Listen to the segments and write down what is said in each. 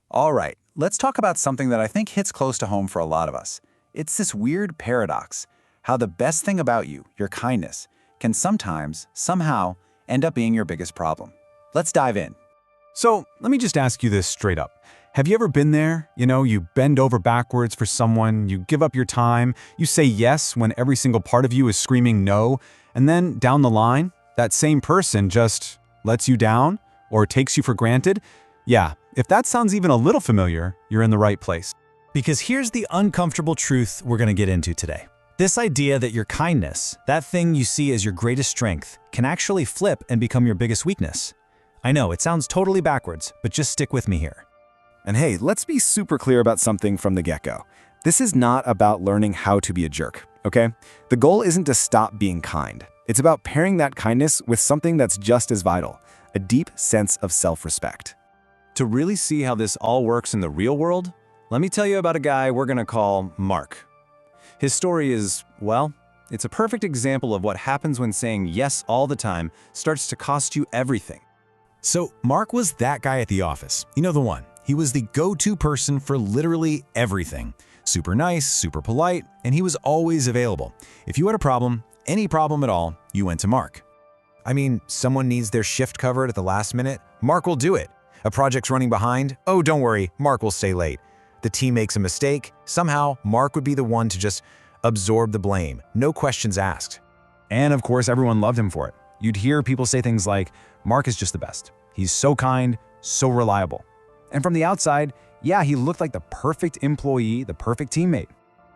All right, let's talk about something that I think hits close to home for a lot of us. It's this weird paradox, how the best thing about you, your kindness, can sometimes, somehow, end up being your biggest problem. Let's dive in. So let me just ask you this straight up. Have you ever been there? You bend over backwards for someone, you give up your time, you say yes when every single part of you is screaming no, and then down the line, that same person just lets you down or takes you for granted? Yeah, if that sounds even a little familiar, you're in the right place. Because here's the uncomfortable truth we're going to get into today. This idea that your kindness, that thing you see as your greatest strength, can actually flip and become your biggest weakness. I know, it sounds totally backwards, but just stick with me here. And hey, let's be super clear about something from the get-go. This is not about learning how to be a jerk, okay? The goal isn't to stop being kind. It's about pairing that kindness with something that's just as vital, a deep sense of self-respect. To really see how this all works in the real world, let me tell you about a guy we're gonna call Mark. His story is, well, it's a perfect example of what happens when saying yes all the time starts to cost you everything. So Mark was that guy at the office. You know the one. He was the go-to person for literally everything. Super nice, super polite, and he was always available. If you had a problem, any problem at all, you went to Mark. I mean, someone needs their shift covered at the last minute, Mark will do it. A project's running behind, oh, don't worry, Mark will stay late. The team makes a mistake, somehow Mark would be the one to just absorb the blame, no questions asked. And of course, everyone loved him for it. You'd hear people say things like, Mark is just the best. He's so kind, so reliable. And from the outside, yeah, he looked like the perfect employee, the perfect teammate.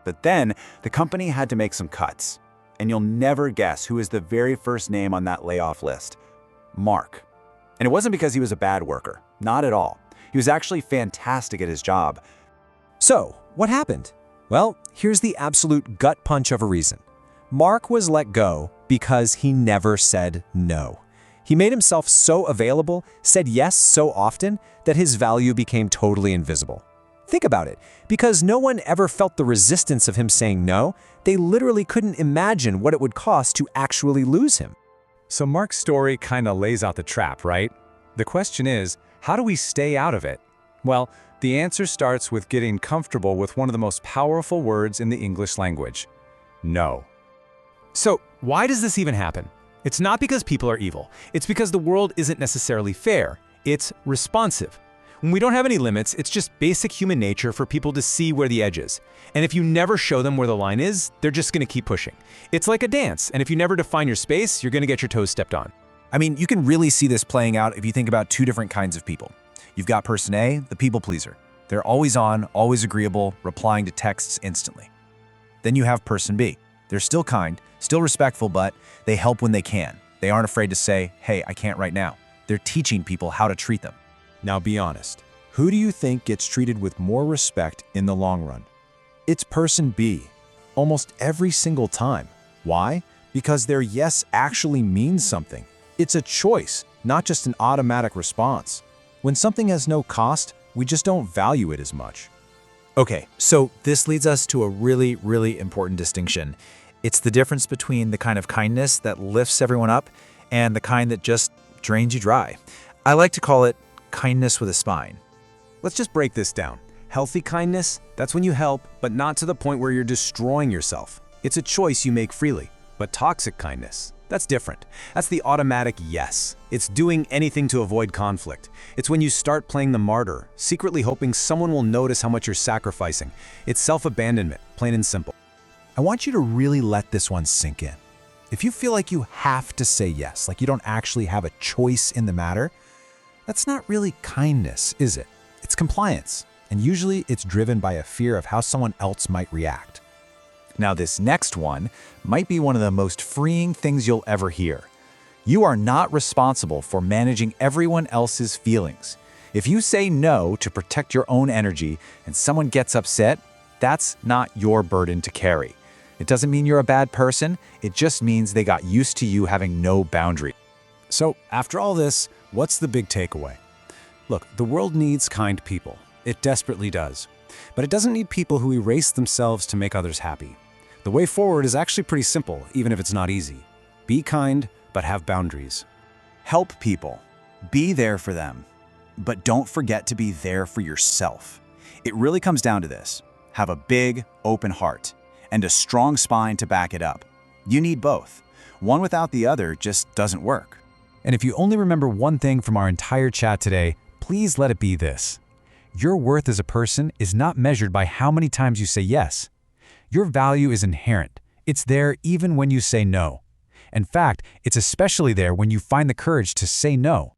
But then, the company had to make some cuts. And you'll never guess who is the very first name on that layoff list. Mark. And it wasn't because he was a bad worker. Not at all. He was actually fantastic at his job. So, what happened? Well, here's the absolute gut punch of a reason. Mark was let go because he never said no. He made himself so available, said yes so often, that his value became totally invisible. Think about it. Because no one ever felt the resistance of him saying no, they literally couldn't imagine what it would cost to actually lose him. So Mark's story kind of lays out the trap, right? The question is, how do we stay out of it? Well, the answer starts with getting comfortable with one of the most powerful words in the English language: no. So why does this even happen? It's not because people are evil. It's because the world isn't necessarily fair. It's responsive. When we don't have any limits, it's just basic human nature for people to see where the edge is. And if you never show them where the line is, they're just going to keep pushing. It's like a dance, and if you never define your space, you're going to get your toes stepped on. I mean, you can really see this playing out if you think about two different kinds of people. You've got person A, the people pleaser. They're always on, always agreeable, replying to texts instantly. Then you have person B. They're still kind, still respectful, but they help when they can. They aren't afraid to say, hey, I can't right now. They're teaching people how to treat them. Now be honest. Who do you think gets treated with more respect in the long run? It's person B. Almost every single time. Why? Because their yes actually means something. It's a choice, not just an automatic response. When something has no cost, we just don't value it as much. Okay, so this leads us to a really, really important distinction. It's the difference between the kind of kindness that lifts everyone up and the kind that just drains you dry. I like to call it kindness with a spine. Let's just break this down. Healthy kindness, that's when you help, but not to the point where you're destroying yourself. It's a choice you make freely. But toxic kindness, that's different. That's the automatic yes. It's doing anything to avoid conflict. It's when you start playing the martyr, secretly hoping someone will notice how much you're sacrificing. It's self-abandonment, plain and simple. I want you to really let this one sink in. If you feel like you have to say yes, like you don't actually have a choice in the matter, that's not really kindness, is it? It's compliance, and usually it's driven by a fear of how someone else might react. Now, this next one might be one of the most freeing things you'll ever hear. You are not responsible for managing everyone else's feelings. If you say no to protect your own energy and someone gets upset, that's not your burden to carry. It doesn't mean you're a bad person, it just means they got used to you having no boundary. So, after all this, what's the big takeaway? Look, the world needs kind people. It desperately does. But it doesn't need people who erase themselves to make others happy. The way forward is actually pretty simple, even if it's not easy. Be kind, but have boundaries. Help people. Be there for them. But don't forget to be there for yourself. It really comes down to this. Have a big, open heart and a strong spine to back it up. You need both. One without the other just doesn't work. And if you only remember one thing from our entire chat today, please let it be this. Your worth as a person is not measured by how many times you say yes. Your value is inherent. It's there even when you say no. In fact, it's especially there when you find the courage to say no.